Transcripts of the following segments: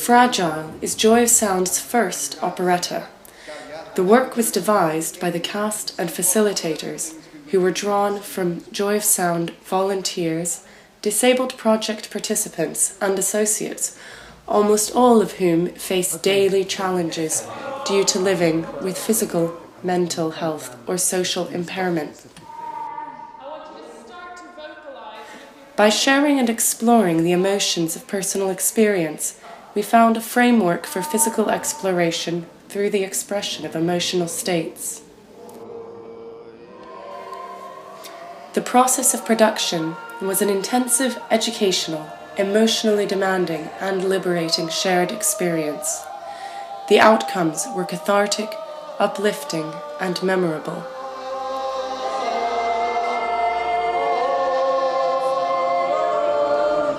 Fragile is Joy of Sound's first operetta. The work was devised by the cast and facilitators, who were drawn from Joy of Sound volunteers, disabled project participants and associates, almost all of whom face daily challenges due to living with physical, mental health or social impairment. By sharing and exploring the emotions of personal experience, we found a framework for physical exploration through the expression of emotional states. The process of production was an intensive, educational, emotionally demanding and liberating shared experience. The outcomes were cathartic, uplifting and memorable.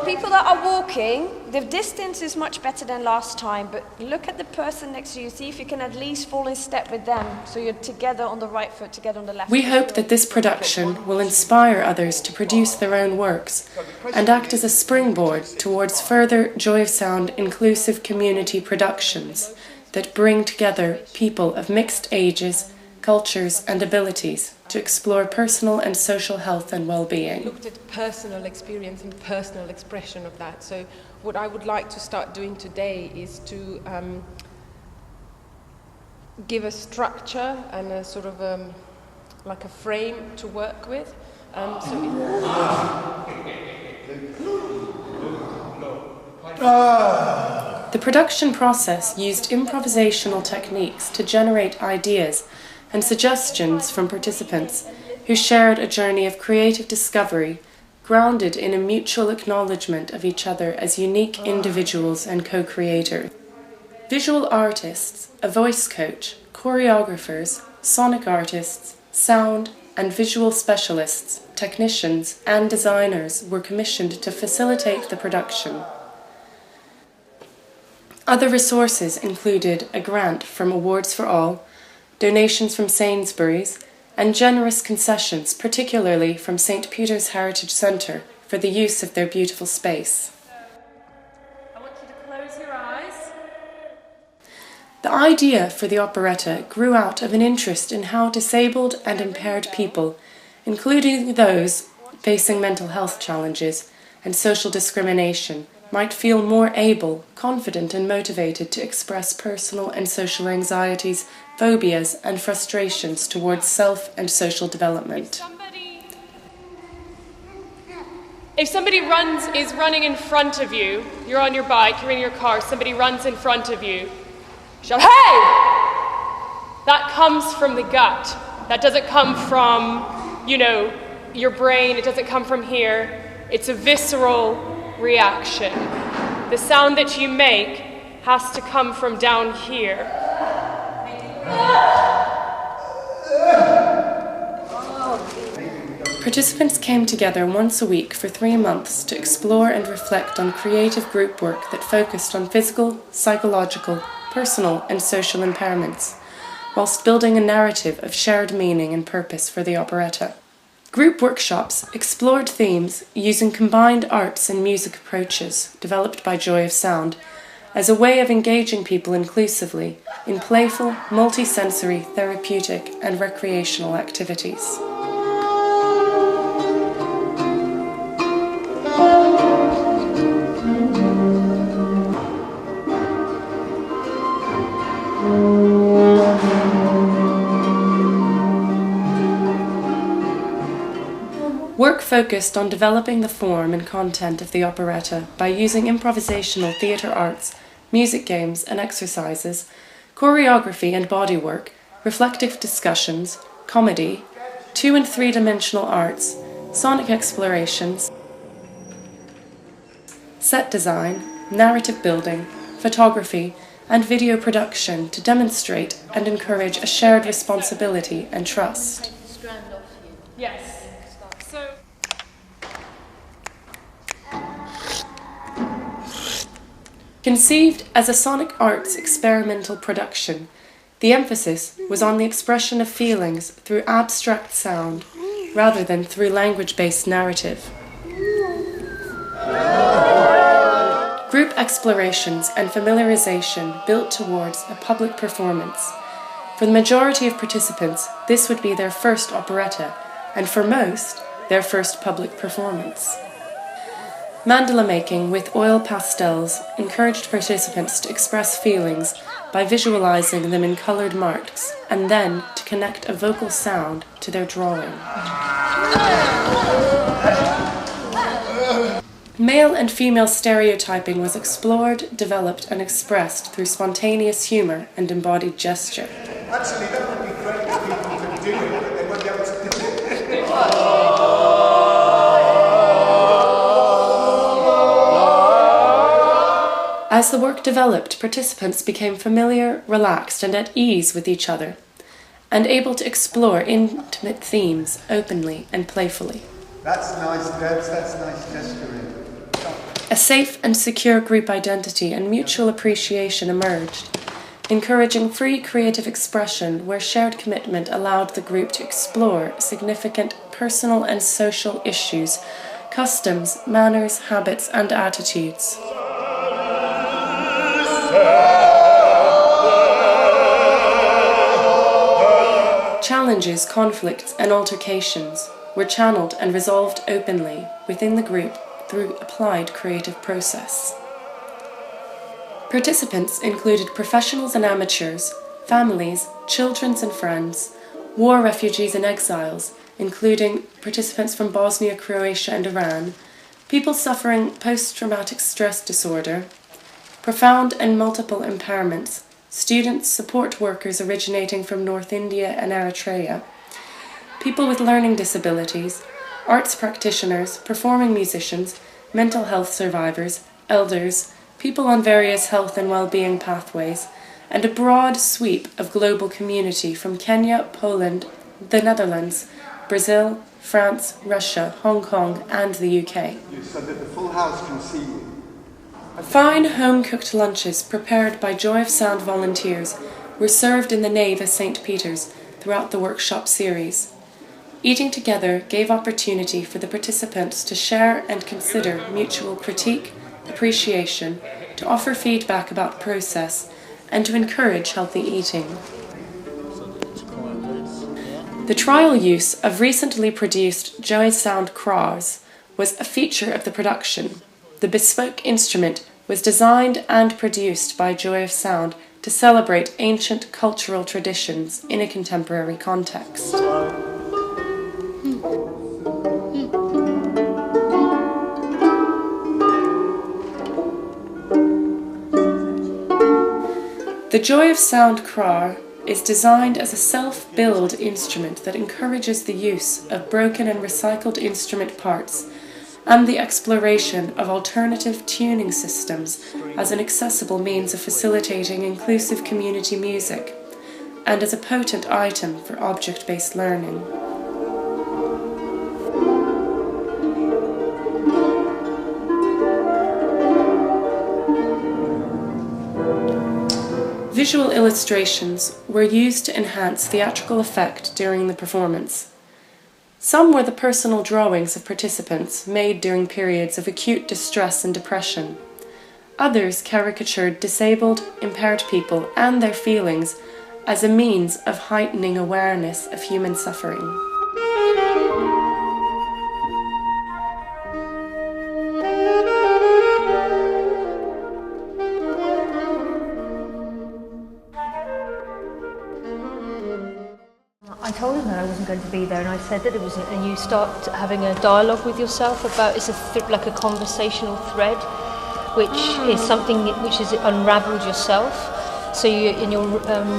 People that are walking, the distance is much better than last time, but look at the person next to you, see if you can at least fall in step with them, so you're together on the right foot, together on the left. We hope that this production will inspire others to produce their own works and act as a springboard towards further Joy of Sound inclusive community productions that bring together people of mixed ages, cultures and abilities to explore personal and social health and well-being. Looked at personal experience and personal expression of that. So what I would like to start doing today is to give a structure and a sort of like a frame to work with. The production process used improvisational techniques to generate ideas and suggestions from participants who shared a journey of creative discovery grounded in a mutual acknowledgement of each other as unique individuals and co-creators. Visual artists, a voice coach, choreographers, sonic artists, sound and visual specialists, technicians and designers were commissioned to facilitate the production. Other resources included a grant from Awards for All, donations from Sainsbury's, and generous concessions, particularly from St. Peter's Heritage Centre, for the use of their beautiful space. I want you to close your eyes. The idea for the operetta grew out of an interest in how disabled and impaired people, including those facing mental health challenges and social discrimination, might feel more able, confident and motivated to express personal and social anxieties, phobias and frustrations towards self and social development. If somebody is running in front of you, you're on your bike, you're in your car, somebody runs in front of you, shout, "Hey!" That comes from the gut. That doesn't come from, your brain, it doesn't come from here. It's a visceral reaction. The sound that you make has to come from down here. Participants came together once a week for 3 months to explore and reflect on creative group work that focused on physical, psychological, personal and social impairments, whilst building a narrative of shared meaning and purpose for the operetta. Group workshops explored themes using combined arts and music approaches developed by Joy of Sound as a way of engaging people inclusively in playful, multisensory, therapeutic and recreational activities. Work focused on developing the form and content of the operetta by using improvisational theatre arts, music games and exercises, choreography and bodywork, reflective discussions, comedy, 2- and 3-dimensional arts, sonic explorations, set design, narrative building, photography and video production to demonstrate and encourage a shared responsibility and trust. Yes. Conceived as a sonic arts experimental production, the emphasis was on the expression of feelings through abstract sound rather than through language-based narrative. Group explorations and familiarization built towards a public performance. For the majority of participants, this would be their first operetta, and for most, their first public performance. Mandala making with oil pastels encouraged participants to express feelings by visualizing them in colored marks and then to connect a vocal sound to their drawing. Male and female stereotyping was explored, developed and expressed through spontaneous humor and embodied gesture. Actually, that would be great if people could do it, but they won't be able to do it. As the work developed, participants became familiar, relaxed, and at ease with each other, and able to explore intimate themes openly and playfully. That's nice, Debs, that's nice gesturing. A safe and secure group identity and mutual appreciation emerged, encouraging free creative expression where shared commitment allowed the group to explore significant personal and social issues, customs, manners, habits, and attitudes. Challenges, conflicts, and altercations were channeled and resolved openly within the group through applied creative process. Participants included professionals and amateurs, families, children and friends, war refugees and exiles, including participants from Bosnia, Croatia, and Iran, people suffering post-traumatic stress disorder, profound and multiple impairments, students, support workers originating from North India and Eritrea, people with learning disabilities, arts practitioners, performing musicians, mental health survivors, elders, people on various health and well-being pathways, and a broad sweep of global community from Kenya, Poland, the Netherlands, Brazil, France, Russia, Hong Kong, and the UK. So that the full house can see you. Fine home-cooked lunches prepared by Joy of Sound volunteers were served in the nave of St. Peter's throughout the workshop series. Eating together gave opportunity for the participants to share and consider mutual critique, appreciation, to offer feedback about process, and to encourage healthy eating. The trial use of recently produced JosKrar was a feature of the production. The bespoke instrument was designed and produced by Joy of Sound to celebrate ancient cultural traditions in a contemporary context. The Joy of JosKrar is designed as a self-build instrument that encourages the use of broken and recycled instrument parts and the exploration of alternative tuning systems as an accessible means of facilitating inclusive community music, and as a potent item for object-based learning. Visual illustrations were used to enhance theatrical effect during the performance. Some were the personal drawings of participants made during periods of acute distress and depression. Others caricatured disabled, impaired people and their feelings as a means of heightening awareness of human suffering. I told him that I wasn't going to be there, and I said that it wasn't. And you start having a dialogue with yourself about it's like a conversational thread, which is something which is unravelled yourself. So you're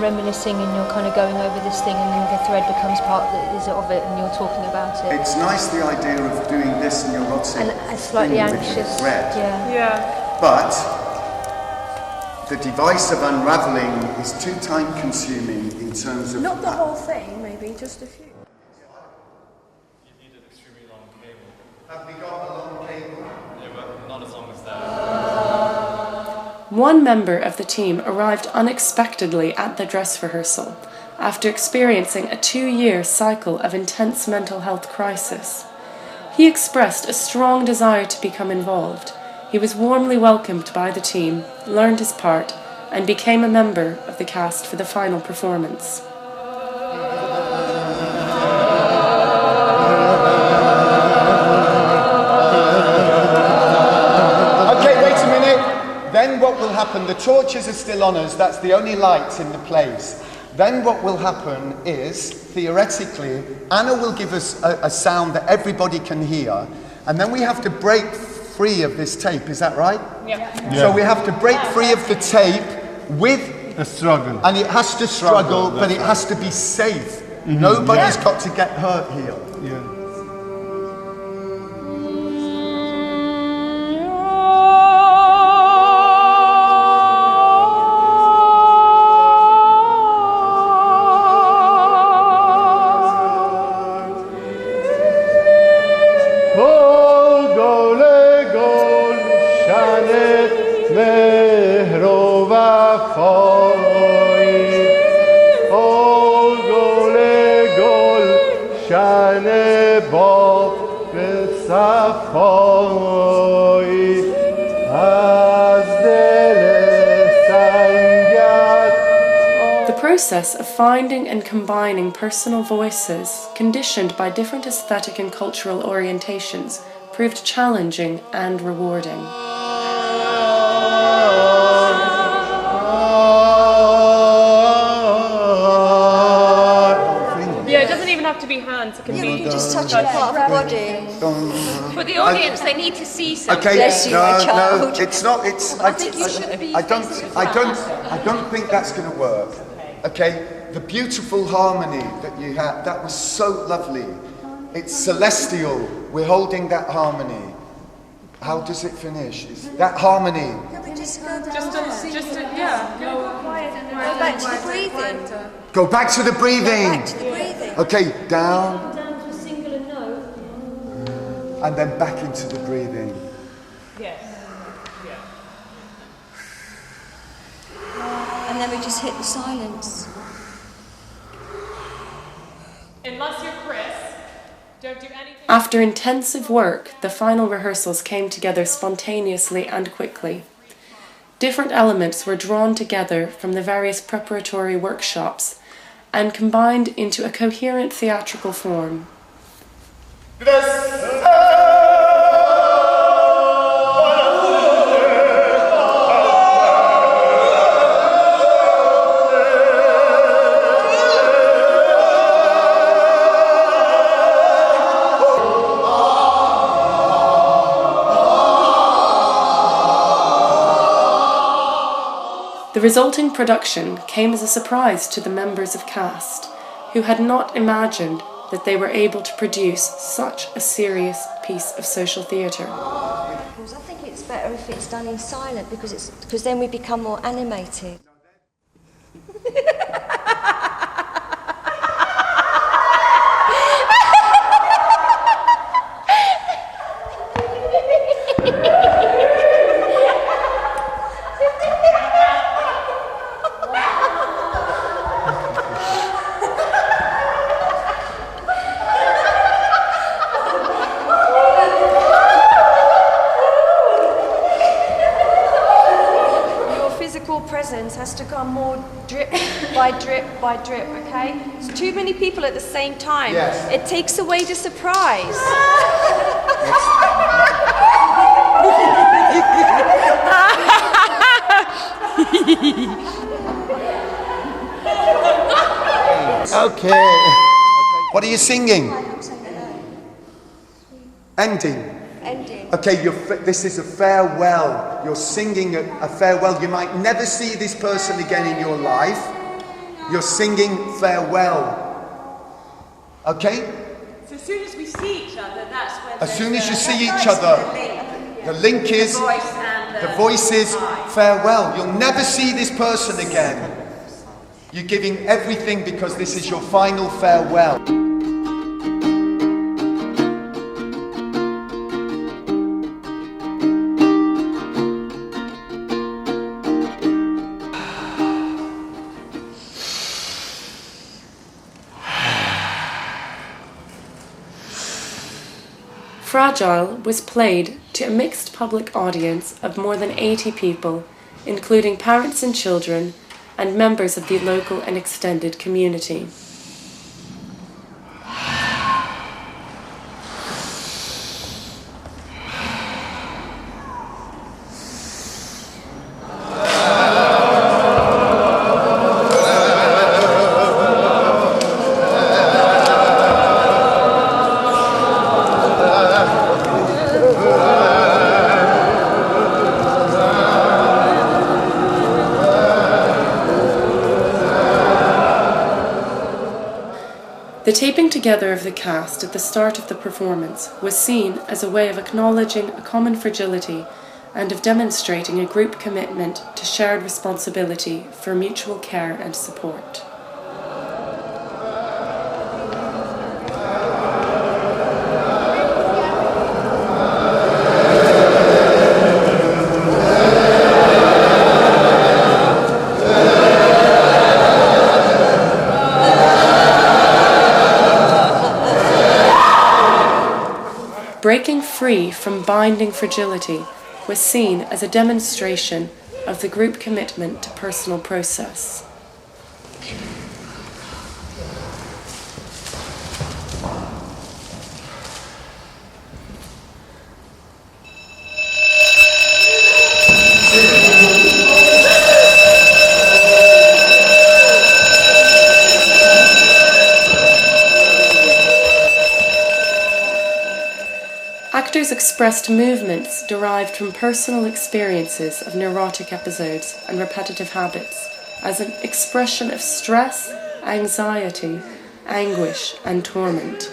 reminiscing and you're kind of going over this thing, and then the thread becomes part of it, and you're talking about it. It's nice the idea of doing this and you're not saying and slightly anxious. Thread. Yeah. But the device of unravelling is too time-consuming in terms of... Not the whole thing, maybe, just a few. You need an extremely long cable. Have we got a long cable? Yeah, but not as long as that. One member of the team arrived unexpectedly at the dress rehearsal after experiencing a 2-year cycle of intense mental health crisis. He expressed a strong desire to become involved. He He was warmly welcomed by the team, learned his part, and became a member of the cast for the final performance. Okay, wait a minute. Then what will happen? The torches are still on us. That's the only lights in the place. Then what will happen is, theoretically, Anna will give us a sound that everybody can hear, and then we have to break free of this tape. Is that right? Yeah. So we have to break free of the tape with A struggle. and it has to struggle, but it has to be safe. Nobody's got to get hurt here. Yeah. The process of finding and combining personal voices, conditioned by different aesthetic and cultural orientations, proved challenging and rewarding. Yeah, it doesn't even have to be hands. It can be. You can just touch a part of the body. For the audience, they need to see something. Okay, Bless you, my no, child. it's not. It's. I think you should be I don't think that's going to work. Okay, the beautiful harmony that you had, that was so lovely. It's celestial. We're holding that harmony. How does it finish? That harmony. Just Yeah. go back to the breathing. Go back to the breathing. Back to the breathing. Okay, down Down to a singular note. and then back into the breathing. Yes. Yeah. And then we just hit the silence. Unless you're Chris, don't do anything. After intensive work, the final rehearsals came together spontaneously and quickly. Different elements were drawn together from the various preparatory workshops and combined into a coherent theatrical form. The resulting production came as a surprise to the members of cast, who had not imagined that they were able to produce such a serious piece of social theatre. I think it's better if it's done in silent because then we become more animated. Has to come more drip by drip by drip, okay? It's too many people at the same time. Yes. It takes away the surprise. Okay. What are you singing? Ending. Ending. Okay, this is a farewell. You're singing a farewell. You might never see this person again in your life. You're singing farewell. Okay? So as soon as we see each other, that's when... As soon as you see each other, the link is, the voice is farewell. You'll never see this person again. You're giving everything because this is your final farewell. Fragile was played to a mixed public audience of more than 80 people, including parents and children, and members of the local and extended community. The taping together of the cast at the start of the performance was seen as a way of acknowledging a common fragility and of demonstrating a group commitment to shared responsibility for mutual care and support. Breaking free from binding fragility was seen as a demonstration of the group commitment to personal process. Actors expressed movements derived from personal experiences of neurotic episodes and repetitive habits as an expression of stress, anxiety, anguish, and torment.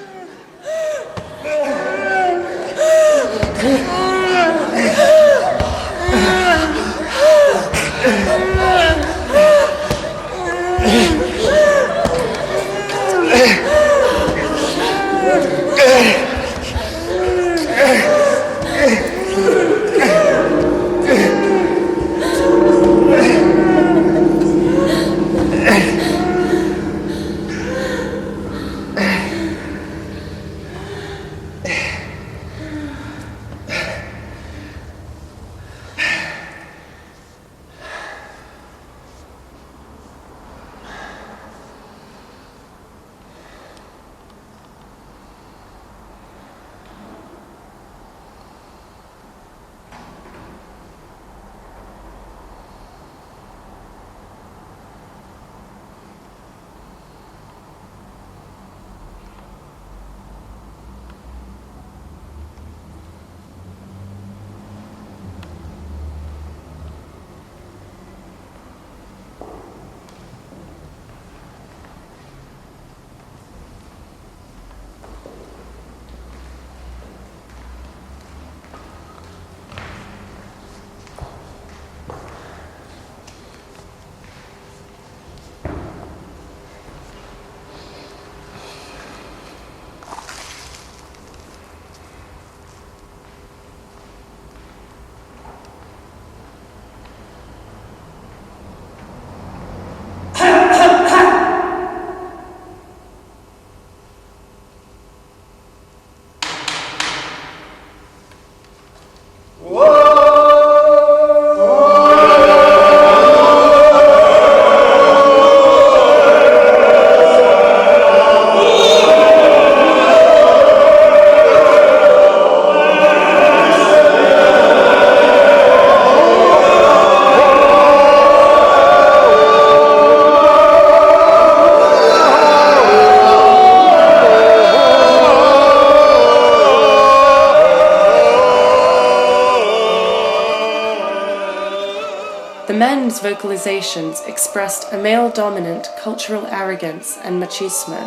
The men's vocalizations expressed a male-dominant cultural arrogance and machismo.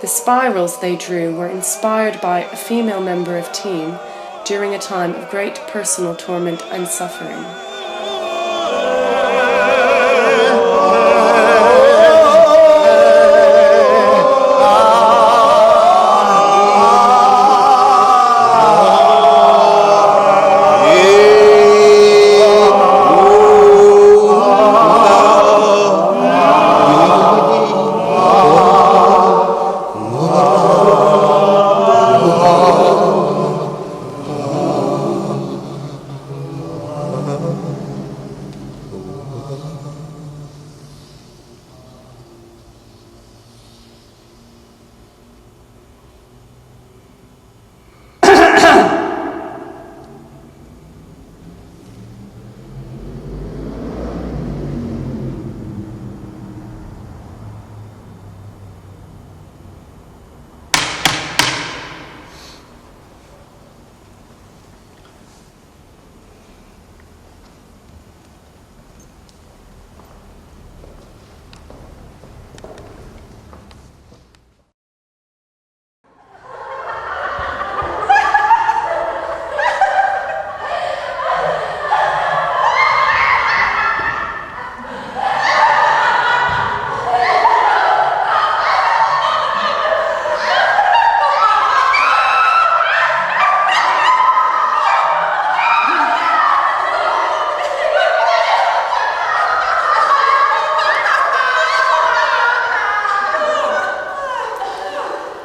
The spirals they drew were inspired by a female member of team during a time of great personal torment and suffering.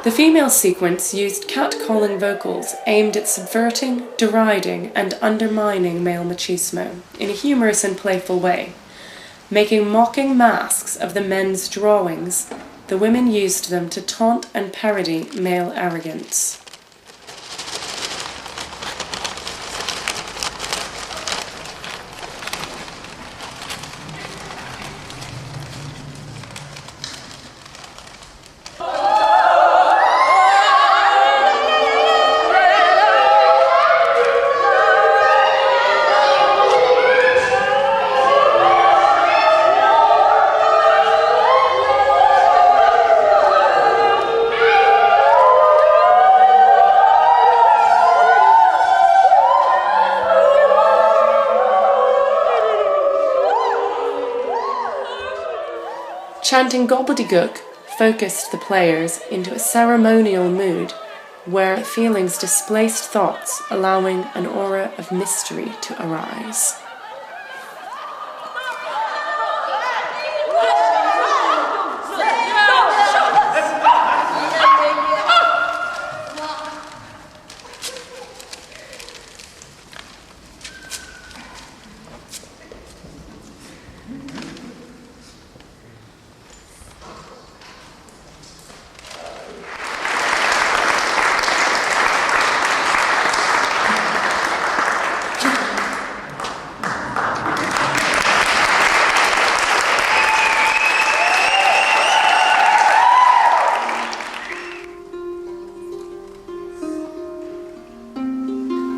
The female sequence used catcalling vocals aimed at subverting, deriding, and undermining male machismo in a humorous and playful way. Making mocking masks of the men's drawings, the women used them to taunt and parody male arrogance. Chanting gobbledygook focused the players into a ceremonial mood where feelings displaced thoughts, allowing an aura of mystery to arise.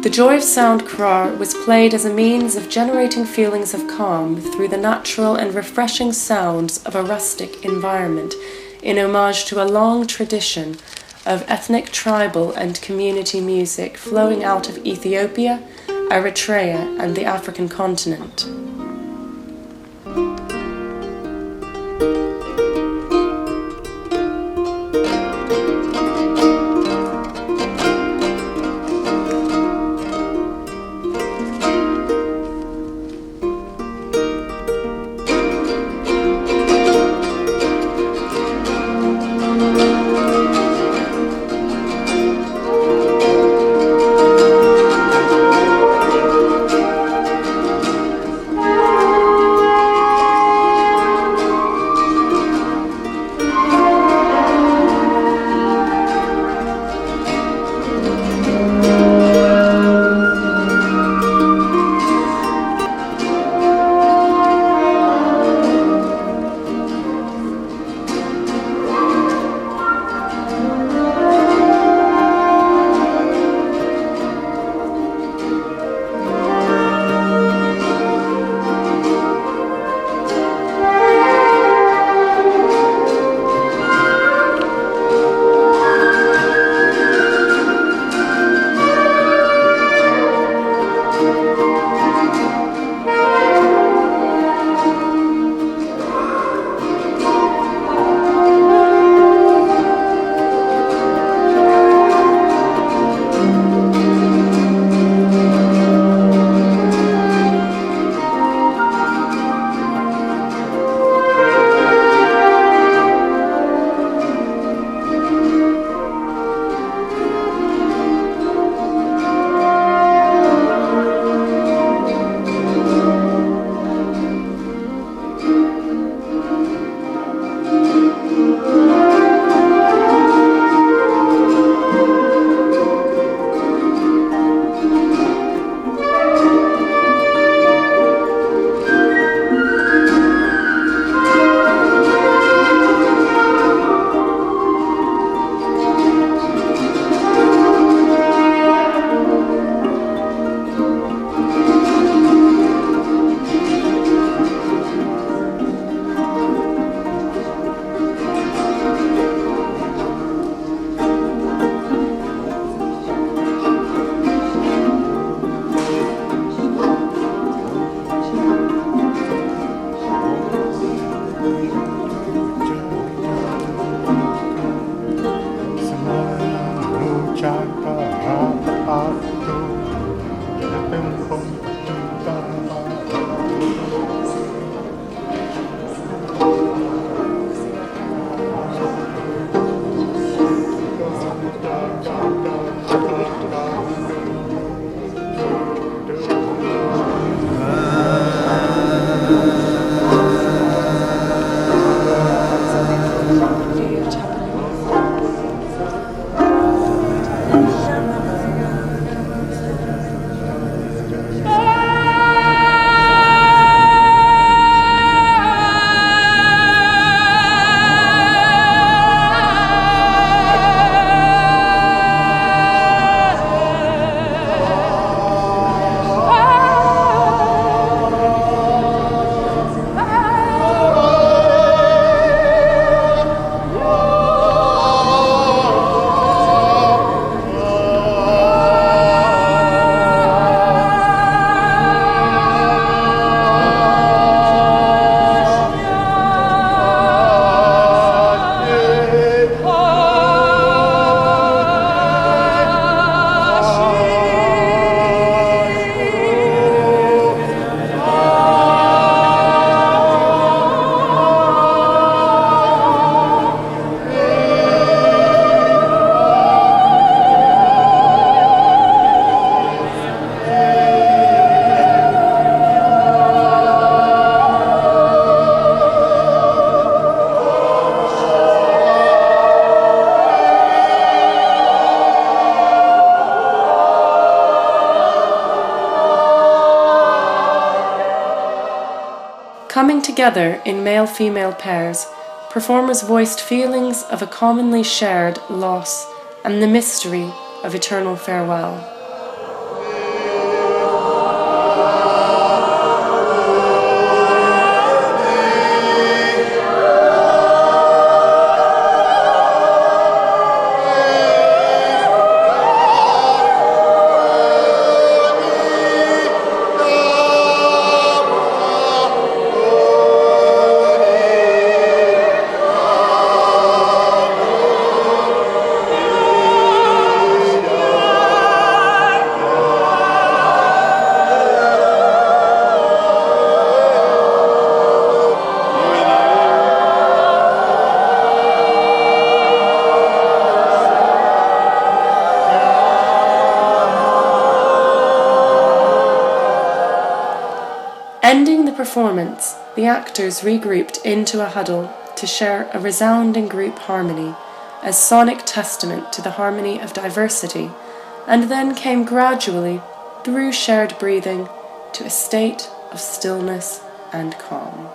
The Joy of JosKrar was played as a means of generating feelings of calm through the natural and refreshing sounds of a rustic environment, in homage to a long tradition of ethnic, tribal and community music flowing out of Ethiopia, Eritrea and the African continent. Coming together in male-female pairs, performers voiced feelings of a commonly shared loss and the mystery of eternal farewell. Ending the performance, the actors regrouped into a huddle to share a resounding group harmony as sonic testament to the harmony of diversity, and then came gradually, through shared breathing, to a state of stillness and calm.